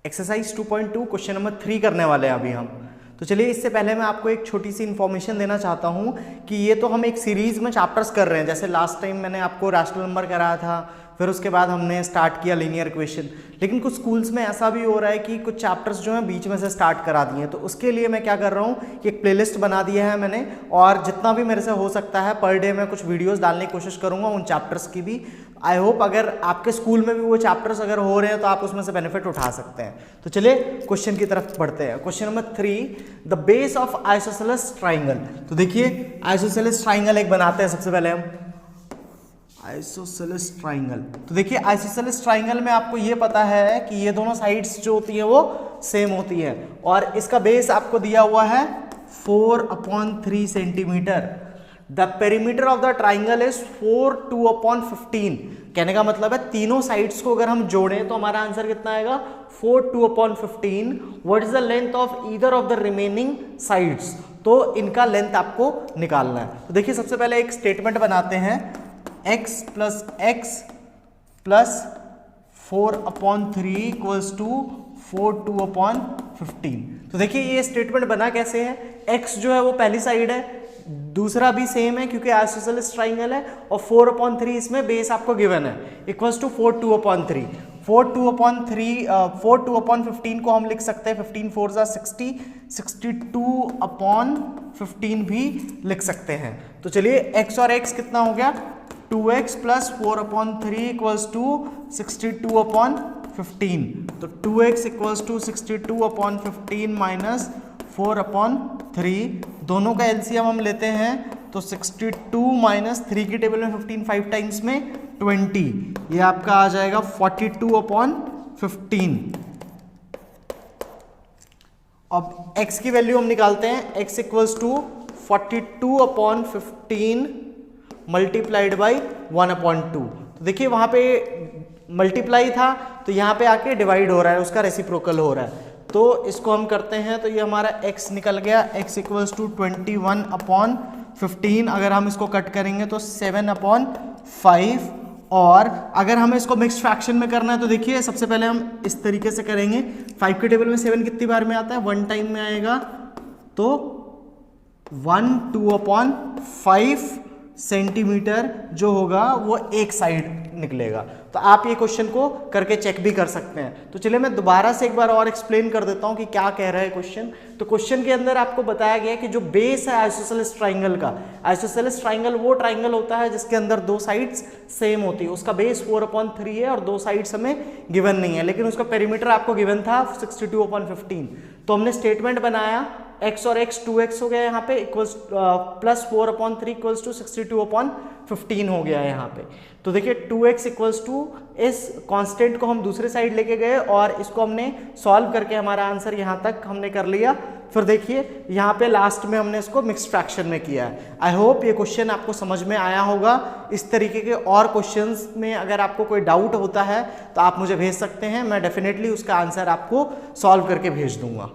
Exercise 2.2 question number 3 करने वाले हैं अभी हम। तो चलिए इससे पहले मैं आपको एक छोटी सी इन्फॉर्मेशन देना चाहता हूँ कि ये तो हम एक सीरीज में चैप्टर्स कर रहे हैं। जैसे लास्ट टाइम मैंने आपको रैशनल नंबर कराया था, फिर उसके बाद हमने स्टार्ट किया लीनियर इक्वेशन। लेकिन कुछ स्कूल्स में ऐसा भी हो रहा है कि कुछ चैप्टर्स जो हैं बीच में से स्टार्ट करा दिए हैं। तो उसके लिए मैं क्या कर रहा हूँ कि एक प्लेलिस्ट बना दिया है मैंने, और जितना भी मेरे से हो सकता है पर डे मैं कुछ वीडियोस डालने की कोशिश करूँगा उन चैप्टर्स की भी। आई होप अगर आपके स्कूल में भी वो चैप्टर्स अगर हो रहे हैं तो आप उसमें से बेनिफिट उठा सकते हैं। तो चलिए क्वेश्चन की तरफ बढ़ते हैं। Question number 3, the base of isosceles triangle. तो देखिए आइसोसेलेस ट्राइंगल एक बनाते हैं सबसे पहले हम, आइसोसेलेस ट्राइंगल। तो देखिए आइसोसेलेस ट्राइंगल में आपको ये पता है कि ये दोनों साइड्स जो होती है वो सेम होती है, और इसका बेस आपको दिया हुआ है 4/3 centimetre. The perimeter of the triangle is 4/2/15। कहने का मतलब है तीनों साइड्स को अगर हम जोड़ें तो हमारा आंसर कितना आएगा 4/2/15। What is the length of either of the remaining sides. तो इनका लेंथ आपको निकालना है। तो देखिए सबसे पहले एक स्टेटमेंट बनाते हैं, x प्लस 4/3 इक्वल्स टू 4/2/15। तो देखिए ये स्टेटमेंट बना कैसे है, x जो है वो पहली साइड है, दूसरा भी सेम है क्योंकि आइसोसेलेस ट्राइंगल है, और 4/3 इसमें बेस आपको गिवन है, इक्वल्स टू 4/2/3। 4/2/15 को हम लिख सकते हैं 15 4 60, 62/15 भी लिख सकते हैं। तो चलिए x और x कितना हो गया, 2x प्लस 4/3 इक्वल्स टू 62/15। तो 2x इक्वल्स टू 62/15 माइनस 4/3, दोनों का एलसीएम हम लेते हैं तो 62 माइनस 3 की टेबल में 15 5 टाइम्स में 20, ये आपका आ जाएगा 42/15। अब x की वैल्यू हम निकालते हैं, x equals to 42/15 multiplied by 1/2। तो देखिए वहां पे मल्टीप्लाई था तो यहाँ पे आके डिवाइड हो रहा है, उसका रेसिप्रोकल हो रहा है। तो इसको हम करते हैं तो ये हमारा x निकल गया, x इक्वल्स टू 21/15। अगर हम इसको कट करेंगे तो 7/5। और अगर हमें इसको मिक्स फ्रैक्शन में करना है तो देखिए सबसे पहले हम इस तरीके से करेंगे। 5 की टेबल में 7 कितनी बार में आता है, 1 टाइम में आएगा, तो 1/2/5 सेंटीमीटर जो होगा वो एक साइड निकलेगा। तो आप ये क्वेश्चन को करके चेक भी कर सकते हैं। तो चलिए मैं दोबारा से एक बार और एक्सप्लेन कर देता हूं कि क्या कह रहा है क्वेश्चन। तो क्वेश्चन के अंदर आपको बताया गया कि जो बेस है आइसोसेलेस ट्राइंगल का, आइसोसेलेस ट्राइंगल वो ट्राइंगल होता है जिसके अंदर दो साइड्स सेम होती है। उसका बेस 4/3 है और दो साइड्स हमें गिवन नहीं है, लेकिन उसका पेरीमीटर आपको गिवन था 62/15। तो हमने स्टेटमेंट बनाया, x और x 2x हो गया यहाँ पे, इक्वल्स प्लस 4/3 इक्वल्स टू 62/15 हो गया यहाँ पे। तो देखिए 2x इक्वल्स टू इस कांस्टेंट को हम दूसरे साइड लेके गए और इसको हमने सॉल्व करके हमारा आंसर यहाँ तक हमने कर लिया। फिर देखिए यहाँ पे लास्ट में हमने इसको मिक्स फ्रैक्शन में किया है। आई होप ये क्वेश्चन आपको समझ में आया होगा। इस तरीके के और क्वेश्चंस में अगर आपको कोई डाउट होता है तो आप मुझे भेज सकते हैं, मैं डेफिनेटली उसका आंसर आपको सॉल्व करके भेज दूंगा।